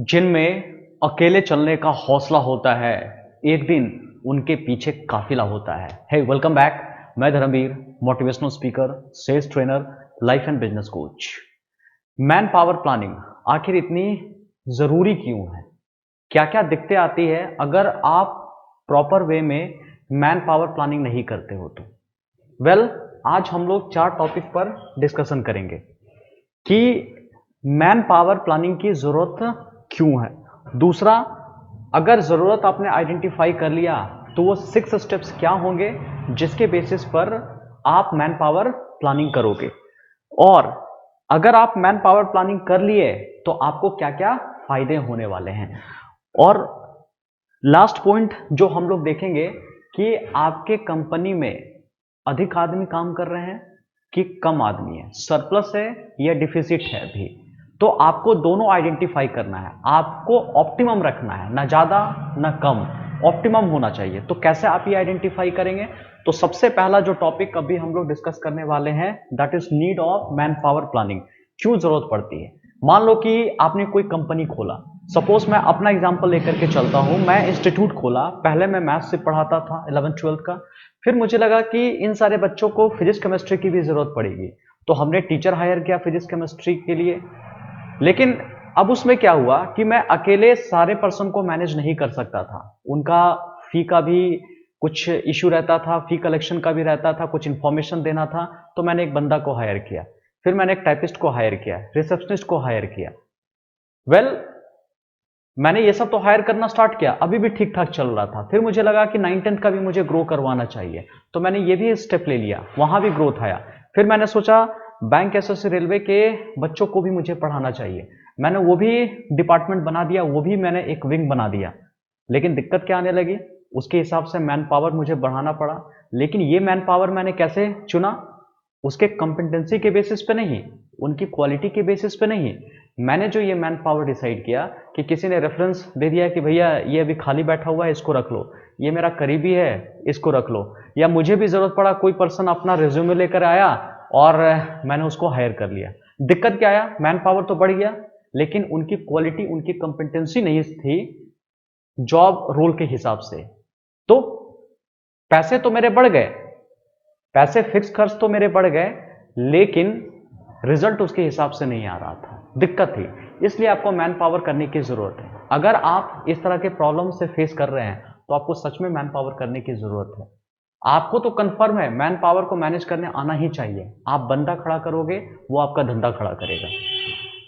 जिनमें अकेले चलने का हौसला होता है, एक दिन उनके पीछे काफिला होता है। Hey welcome back. मैं Dharmveer, motivational speaker, sales trainer, life and business coach. Man power planning आखिर इतनी जरूरी क्यों है? क्या क्या दिक्कतें आती है अगर आप प्रॉपर वे में मैन पावर प्लानिंग नहीं करते हो तो? वेल, आज हम लोग 4 टॉपिक पर डिस्कशन करेंगे कि मैन पावर प्लानिंग की जरूरत क्यों है। दूसरा, अगर जरूरत आपने आइडेंटिफाई कर लिया तो वो 6 स्टेप्स क्या होंगे जिसके बेसिस पर आप मैन पावर प्लानिंग करोगे। और अगर आप मैन पावर प्लानिंग कर लिए तो आपको क्या क्या फायदे होने वाले हैं। और लास्ट पॉइंट जो हम लोग देखेंगे कि आपके कंपनी में अधिक आदमी काम कर रहे हैं कि कम आदमी है, सरप्लस है या डिफिसिट है भी। तो आपको दोनों आइडेंटिफाई करना है, आपको ऑप्टिमम रखना है, ना ज्यादा ना कम, ऑप्टिमम होना चाहिए। तो कैसे आप ये आइडेंटिफाई करेंगे? तो सबसे पहला जो टॉपिक अभी हम लोग डिस्कस करने वाले हैं, that is need of man power planning. क्यों जरूरत पड़ती है? मान लो कि आपने कोई कंपनी खोला। सपोज मैं अपना एग्जांपल लेकर के चलता हूं। मैं इंस्टीट्यूट खोला, पहले मैं मैथ्स से पढ़ाता था 11th-12th का। फिर मुझे लगा कि इन सारे बच्चों को फिजिक्स केमिस्ट्री की भी जरूरत पड़ेगी, तो हमने टीचर हायर किया फिजिक्स केमिस्ट्री के लिए। लेकिन अब उसमें क्या हुआ कि मैं अकेले सारे पर्सन को मैनेज नहीं कर सकता था। उनका फी का भी कुछ इश्यू रहता था, फी कलेक्शन का भी रहता था, कुछ इंफॉर्मेशन देना था। तो मैंने एक बंदा को हायर किया, फिर मैंने एक टाइपिस्ट को हायर किया, रिसेप्शनिस्ट को हायर किया। वेल, मैंने ये सब तो हायर करना स्टार्ट किया, अभी भी ठीक ठाक चल रहा था। फिर मुझे लगा कि 9th-10th का भी मुझे ग्रो करवाना चाहिए, तो मैंने ये भी स्टेप ले लिया, वहां भी ग्रोथ आया। फिर मैंने सोचा बैंक एसएससी रेलवे के बच्चों को भी मुझे पढ़ाना चाहिए, मैंने वो भी डिपार्टमेंट बना दिया, वो भी मैंने एक विंग बना दिया। लेकिन दिक्कत क्या आने लगी, उसके हिसाब से मैन पावर मुझे बढ़ाना पड़ा। लेकिन ये मैन पावर मैंने कैसे चुना? उसके कॉम्पिटेंसी के बेसिस पे नहीं, उनकी क्वालिटी के बेसिस पे नहीं। मैंने जो ये मैन पावर डिसाइड किया कि किसी ने रेफरेंस दे दिया कि भैया ये अभी खाली बैठा हुआ है, इसको रख लो, ये मेरा करीबी है, इसको रख लो। या मुझे भी जरूरत पड़ा, कोई पर्सन अपना रिज्यूमे लेकर आया और मैंने उसको हायर कर लिया। दिक्कत क्या आया? मैन पावर तो बढ़ गया, लेकिन उनकी क्वालिटी, उनकी कॉम्पिटेंसी नहीं थी जॉब रोल के हिसाब से। तो पैसे तो मेरे बढ़ गए, पैसे फिक्स खर्च तो मेरे बढ़ गए, लेकिन रिजल्ट उसके हिसाब से नहीं आ रहा था, दिक्कत थी। इसलिए आपको मैन पावर करने की जरूरत है। अगर आप इस तरह के प्रॉब्लम से फेस कर रहे हैं तो आपको सच में मैन पावर करने की जरूरत है। आपको तो कंफर्म है मैन पावर को मैनेज करने आना ही चाहिए। आप बंदा खड़ा करोगे, वो आपका धंधा खड़ा करेगा।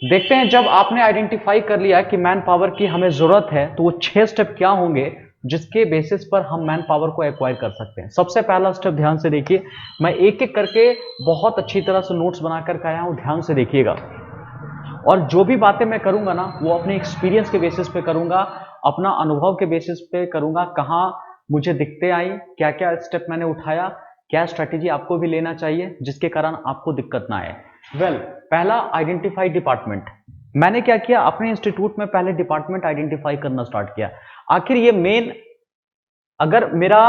देखते हैं, जब आपने आइडेंटिफाई कर लिया कि मैन पावर की हमें जरूरत है, तो वो 6 स्टेप क्या होंगे जिसके बेसिस पर हम मैन पावर को एक्वायर कर सकते हैं। सबसे पहला स्टेप ध्यान से देखिए, मैं एक एक करके बहुत अच्छी तरह से नोट्स बनाकर के आया हूं, ध्यान से देखिएगा। और जो भी बातें मैं करूंगा ना, वो अपने एक्सपीरियंस के बेसिस पे करूंगा, अपना अनुभव के बेसिस पे करूंगा। कहाँ मुझे दिक्कतें आई, क्या क्या स्टेप मैंने उठाया, क्या स्ट्रैटेजी आपको भी लेना चाहिए जिसके कारण आपको दिक्कत ना आए। वेल, पहला, आइडेंटिफाई डिपार्टमेंट। मैंने क्या किया, अपने इंस्टीट्यूट में पहले डिपार्टमेंट आइडेंटिफाई करना स्टार्ट किया। आखिर ये मेन, अगर मेरा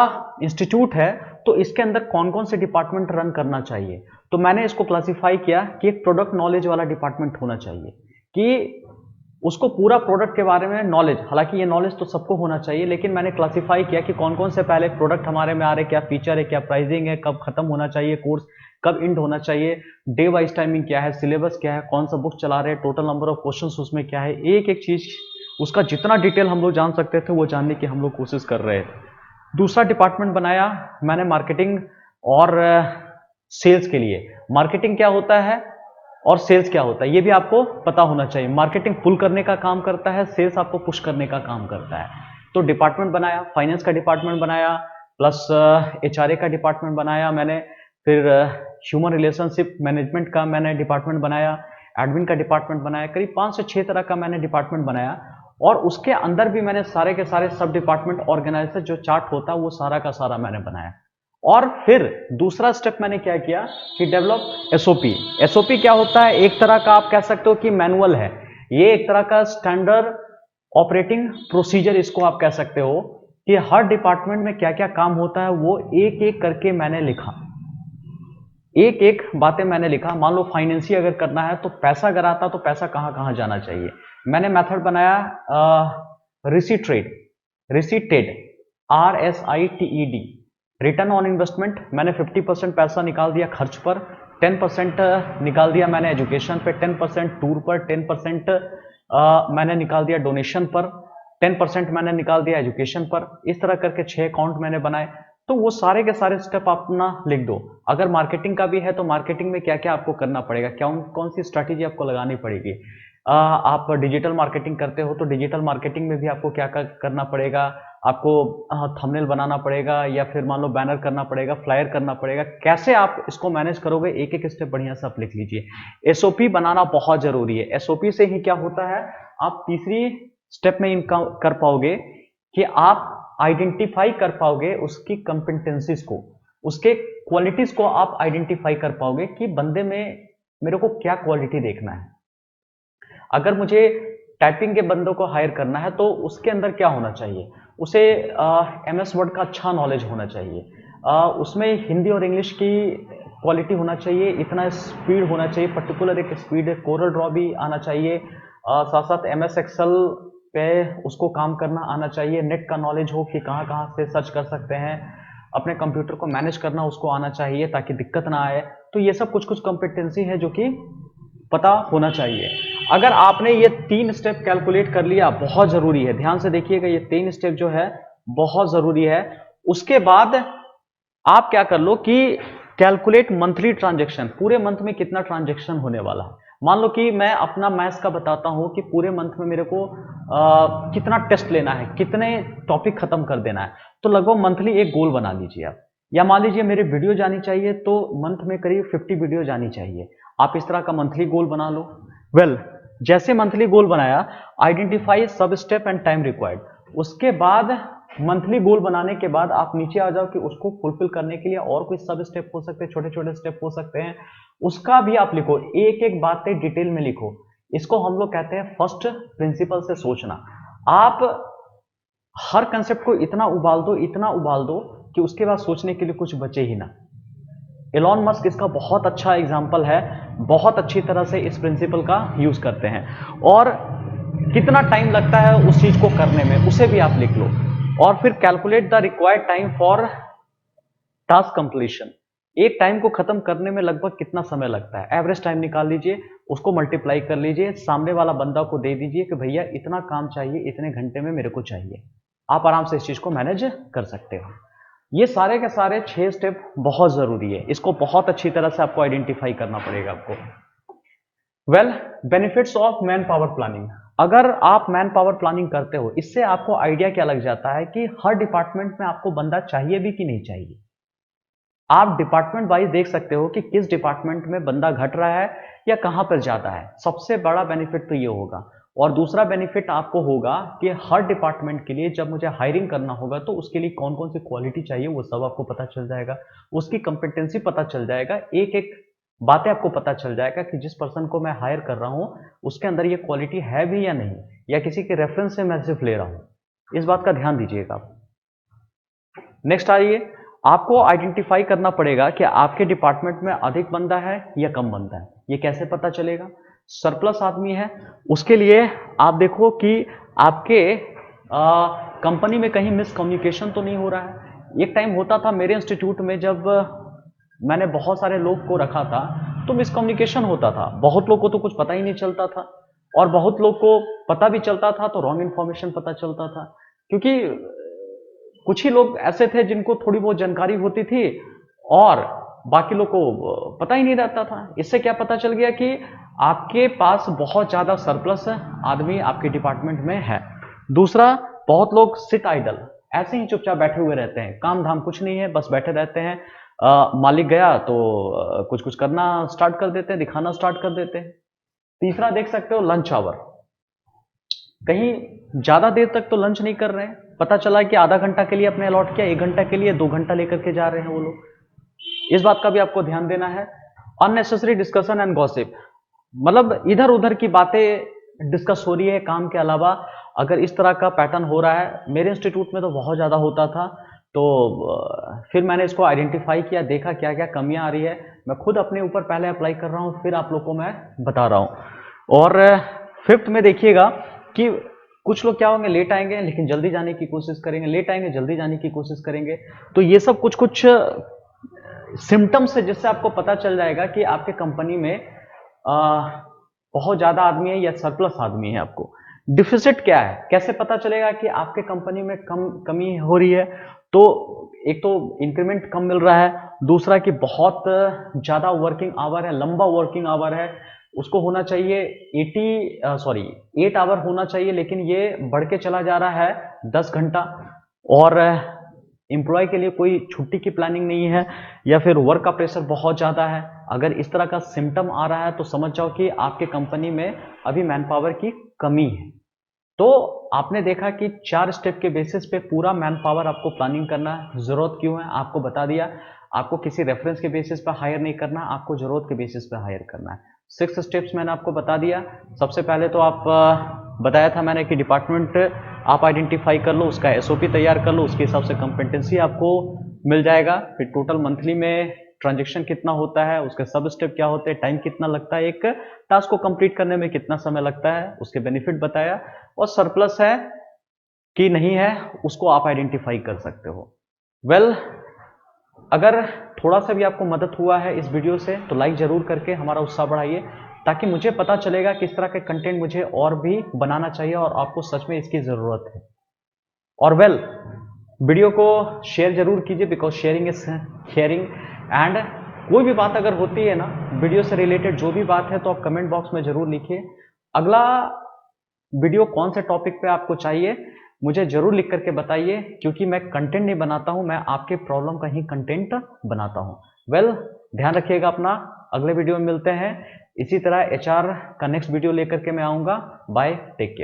इंस्टीट्यूट है तो इसके अंदर कौन कौन से डिपार्टमेंट रन करना चाहिए। तो मैंने इसको क्लासिफाई किया कि एक प्रोडक्ट नॉलेज वाला डिपार्टमेंट होना चाहिए, कि उसको पूरा प्रोडक्ट के बारे में नॉलेज, हालांकि ये नॉलेज तो सबको होना चाहिए, लेकिन मैंने क्लासिफाई किया कि कौन कौन से पहले प्रोडक्ट हमारे में आ रहे, क्या फीचर है, क्या प्राइसिंग है, कब खत्म होना चाहिए कोर्स, कब इंड होना चाहिए, डे वाइज टाइमिंग क्या है, सिलेबस क्या है, कौन सा बुक चला रहे हैं, टोटल नंबर ऑफ क्वेश्चन उसमें क्या है, एक एक चीज उसका जितना डिटेल हम लोग जान सकते थे वो जानने की हम लोग कोशिश कर रहे थे। दूसरा डिपार्टमेंट बनाया मैंने मार्केटिंग और सेल्स के लिए। मार्केटिंग क्या होता है और सेल्स क्या होता है ये भी आपको पता होना चाहिए। मार्केटिंग पुल करने का काम करता है, सेल्स आपको पुश करने का काम करता है। तो डिपार्टमेंट बनाया, फाइनेंस का डिपार्टमेंट बनाया, प्लस एचआरए का डिपार्टमेंट बनाया मैंने, फिर ह्यूमन रिलेशनशिप मैनेजमेंट का मैंने डिपार्टमेंट बनाया, एडमिन का डिपार्टमेंट बनाया, करीब 5 से 6 तरह का मैंने डिपार्टमेंट बनाया। और उसके अंदर भी मैंने सारे के सारे सब डिपार्टमेंट ऑर्गेनाइजर जो चार्ट होता है वो सारा का सारा मैंने बनाया। और फिर दूसरा स्टेप मैंने क्या किया कि डेवलप एसओपी। एसओपी क्या होता है? एक तरह का आप कह सकते हो कि मैनुअल है, ये एक तरह का स्टैंडर्ड ऑपरेटिंग प्रोसीजर इसको आप कह सकते हो, कि हर डिपार्टमेंट में क्या क्या काम होता है वो एक एक करके मैंने लिखा। एक एक बातें मैंने लिखा। मान लो फाइनेंसिंग अगर करना है तो पैसा अगर आता तो पैसा कहाँ कहाँ जाना चाहिए। मैंने मेथड बनाया रिसीट्रेड, रिसीटेड, RSITED, रिटर्न ऑन इन्वेस्टमेंट। मैंने 50% पैसा निकाल दिया खर्च पर, 10% निकाल दिया मैंने एजुकेशन पे, 10% टूर पर, 10% मैंने निकाल दिया डोनेशन पर, 10% मैंने निकाल दिया एजुकेशन पर। इस तरह करके 6 अकाउंट मैंने बनाए। तो वो सारे के सारे स्टेप आप अपना लिख दो। अगर मार्केटिंग का भी है तो मार्केटिंग में क्या क्या आपको करना पड़ेगा, क्या कौन सी स्ट्रैटेजी आपको लगानी पड़ेगी। आप डिजिटल मार्केटिंग करते हो तो डिजिटल मार्केटिंग में भी आपको क्या क्या करना पड़ेगा। आपको थंबनेल बनाना पड़ेगा, या फिर मान लो बैनर करना पड़ेगा, फ्लायर करना पड़ेगा। कैसे आप इसको मैनेज करोगे, एक एक स्टेप बढ़िया से आप लिख लीजिए। एसओपी बनाना बहुत जरूरी है। एसओपी से ही क्या होता है, आप तीसरी स्टेप में इनका कर पाओगे कि आप आइडेंटिफाई कर पाओगे उसकी कंपिटेंसीज को, उसके क्वालिटीज को आप आइडेंटिफाई कर पाओगे कि बंदे में मेरे को क्या क्वालिटी देखना है। अगर मुझे टाइपिंग के बंदों को हायर करना है तो उसके अंदर क्या होना चाहिए, उसे MS वर्ड का अच्छा नॉलेज होना चाहिए, उसमें हिंदी और इंग्लिश की क्वालिटी होना चाहिए, इतना स्पीड होना चाहिए, पर्टिकुलर एक स्पीड, कोरल ड्रॉ भी आना चाहिए, साथ साथ MS एक्सेल पे उसको काम करना आना चाहिए, नेट का नॉलेज हो कि कहाँ कहाँ से सर्च कर सकते हैं, अपने कंप्यूटर को मैनेज करना उसको आना चाहिए ताकि दिक्कत ना आए। तो ये सब कुछ कुछ कॉम्पिटेंसी है जो कि पता होना चाहिए। अगर आपने ये 3 स्टेप कैलकुलेट कर लिया, बहुत जरूरी है, ध्यान से देखिएगा, ये 3 स्टेप जो है बहुत जरूरी है। उसके बाद आप क्या कर लो कि कैलकुलेट मंथली ट्रांजेक्शन, पूरे मंथ में कितना ट्रांजेक्शन होने वाला है। मान लो कि मैं अपना मैथ्स का बताता हूं कि पूरे मंथ में मेरे को कितना टेस्ट लेना है, कितने टॉपिक खत्म कर देना है, तो लगभग मंथली एक गोल बना लीजिए आप। या मान लीजिए मेरी वीडियो जानी चाहिए तो मंथ में करीब 50 वीडियो जानी चाहिए, आप इस तरह का मंथली गोल बना लो। जैसे मंथली गोल बनाया, आइडेंटिफाई सब स्टेप एंड टाइम रिक्वायर्ड। उसके बाद मंथली गोल बनाने के बाद आप नीचे आ जाओ कि उसको फुलफिल करने के लिए और कोई सब स्टेप हो सकते हैं, छोटे छोटे स्टेप हो सकते हैं, उसका भी आप लिखो, एक एक बातें डिटेल में लिखो। इसको हम लोग कहते हैं फर्स्ट प्रिंसिपल से सोचना। आप हर कंसेप्ट को इतना उबाल दो, इतना उबाल दो कि उसके बाद सोचने के लिए कुछ बचे ही ना। एलॉन मस्क इसका बहुत अच्छा एग्जाम्पल है, बहुत अच्छी तरह से इस प्रिंसिपल का यूज करते हैं। और कितना टाइम लगता है उस चीज को करने में, उसे भी आप लिख लो। और फिर calculate the required time for task completion, एक टाइम को खत्म करने में लगभग कितना समय लगता है, एवरेज टाइम निकाल लीजिए, उसको मल्टीप्लाई कर लीजिए, सामने वाला बंदा को दे दीजिए कि भैया इतना काम चाहिए, इतने घंटे में मेरे को चाहिए। आप आराम से इस चीज को मैनेज कर सकते हो। ये सारे के सारे 6 स्टेप बहुत जरूरी है, इसको बहुत अच्छी तरह से आपको आइडेंटिफाई करना पड़ेगा आपको। Benefits of man power planning. अगर आप मैन पावर प्लानिंग करते हो, इससे आपको आइडिया क्या लग जाता है कि हर डिपार्टमेंट में आपको बंदा चाहिए भी कि नहीं चाहिए। आप डिपार्टमेंट वाइज देख सकते हो कि किस डिपार्टमेंट में बंदा घट रहा है या कहां पर ज्यादा है। सबसे बड़ा बेनिफिट तो ये होगा। और दूसरा बेनिफिट आपको होगा कि हर डिपार्टमेंट के लिए जब मुझे हायरिंग करना होगा तो उसके लिए कौन कौन सी क्वालिटी चाहिए वो सब आपको पता चल जाएगा, उसकी कंपिटेंसी पता चल जाएगा, एक एक बातें आपको पता चल जाएगा कि जिस पर्सन को मैं हायर कर रहा हूं उसके अंदर ये क्वालिटी है भी या नहीं, या किसी के रेफरेंस से मैं सिर्फ ले रहा हूं। इस बात का ध्यान दीजिएगा आप। नेक्स्ट आइए, आपको आइडेंटिफाई करना पड़ेगा कि आपके डिपार्टमेंट में अधिक बंदा है या कम बंदा है। ये कैसे पता चलेगा, सरप्लस आदमी है उसके लिए आप देखो कि आपके कंपनी में कहीं मिसकम्युनिकेशन तो नहीं हो रहा है। एक टाइम होता था मेरे इंस्टीट्यूट में, जब मैंने बहुत सारे लोग को रखा था तो मिसकम्युनिकेशन होता था, बहुत लोग को तो कुछ पता ही नहीं चलता था, और बहुत लोग को पता भी चलता था तो रॉन्ग इन्फॉर्मेशन पता चलता था। क्योंकि कुछ ही लोग ऐसे थे जिनको थोड़ी बहुत जानकारी होती थी और बाकी लोग को पता ही नहीं रहता था। इससे क्या पता चल गया कि आपके पास बहुत ज्यादा सरप्लस आदमी आपके डिपार्टमेंट में है। दूसरा, बहुत लोग सिट आइडल, ऐसे ही चुपचाप बैठे हुए रहते हैं, काम धाम कुछ नहीं है, बस बैठे रहते हैं। मालिक गया तो कुछ कुछ करना स्टार्ट कर देते हैं, दिखाना स्टार्ट कर देते हैं। तीसरा देख सकते हो लंच आवर, कहीं ज्यादा देर तक तो लंच नहीं कर रहे हैं, पता चला कि आधा घंटा के लिए अपने अलॉट किया, 1 घंटा के लिए 2 घंटा लेकर के जा रहे हैं वो लोग। इस बात का भी आपको ध्यान देना है। अननेसेसरी डिस्कशन एंड गॉसिप, मतलब इधर उधर की बातें डिस्कस हो रही है काम के अलावा। अगर इस तरह का पैटर्न हो रहा है, मेरे इंस्टीट्यूट में तो बहुत ज्यादा होता था, तो फिर मैंने इसको आइडेंटिफाई किया, देखा क्या क्या कमियां आ रही है। मैं खुद अपने ऊपर पहले अप्लाई कर रहा हूँ, फिर आप लोग को मैं बता रहा हूँ। और फिफ्थ में देखिएगा कि कुछ लोग क्या होंगे, लेट आएंगे लेकिन जल्दी जाने की कोशिश करेंगे, लेट आएंगे जल्दी जाने की कोशिश करेंगे। तो ये सब कुछ कुछ सिम्टम्स है जिससे आपको पता चल जाएगा कि आपके कंपनी में बहुत ज़्यादा आदमी है या सरप्लस आदमी है। आपको डिफिसिट क्या है, कैसे पता चलेगा कि आपके कंपनी में कमी हो रही है? तो एक तो इंक्रीमेंट कम मिल रहा है, दूसरा कि बहुत ज़्यादा वर्किंग आवर है, लंबा वर्किंग आवर है। उसको होना चाहिए 8 आवर होना चाहिए, लेकिन ये बढ़ के चला जा रहा है 10 घंटा। और एम्प्लॉय के लिए कोई छुट्टी की प्लानिंग नहीं है, या फिर वर्क का प्रेशर बहुत ज़्यादा है। अगर इस तरह का सिम्टम आ रहा है तो समझ जाओ कि आपके कंपनी में अभी मैन पावर की कमी है। तो आपने देखा कि 4 स्टेप के बेसिस पे पूरा मैन पावर आपको प्लानिंग करना है। जरूरत क्यों है आपको बता दिया। आपको किसी रेफरेंस के बेसिस पे हायर नहीं करना, आपको जरूरत के बेसिस पे हायर करना है। 6 स्टेप्स मैंने आपको बता दिया। सबसे पहले तो आप बताया था मैंने कि डिपार्टमेंट आप आइडेंटिफाई कर लो, उसका एसओपी तैयार कर लो, उसके हिसाब से कंपेटेंसी आपको मिल जाएगा। फिर टोटल मंथली में ट्रांजेक्शन कितना होता है, उसके सब स्टेप क्या होते हैं, टाइम कितना लगता है, एक टास्क को कंप्लीट करने में कितना समय लगता है, उसके बेनिफिट बताया। और सरप्लस है कि नहीं है उसको आप आइडेंटिफाई कर सकते हो। वेल, अगर थोड़ा सा भी आपको मदद हुआ है इस वीडियो से तो लाइक जरूर करके हमारा उत्साह बढ़ाइए, ताकि मुझे पता चलेगा कि इस तरह के कंटेंट मुझे और भी बनाना चाहिए और आपको सच में इसकी ज़रूरत है। और वेल, वीडियो को शेयर जरूर कीजिए, because sharing is caring. And कोई भी बात अगर होती है ना वीडियो से रिलेटेड, जो भी बात है, तो आप कमेंट बॉक्स में जरूर लिखिए। अगला वीडियो कौन से टॉपिक पे आपको चाहिए मुझे जरूर लिख करके बताइए, क्योंकि मैं कंटेंट नहीं बनाता हूं, मैं आपके प्रॉब्लम का ही कंटेंट बनाता हूं। वेल, ध्यान रखिएगा अपना। अगले वीडियो में मिलते हैं। इसी तरह एचआर का नेक्स्ट वीडियो लेकर के मैं आऊंगा। Bye, take care.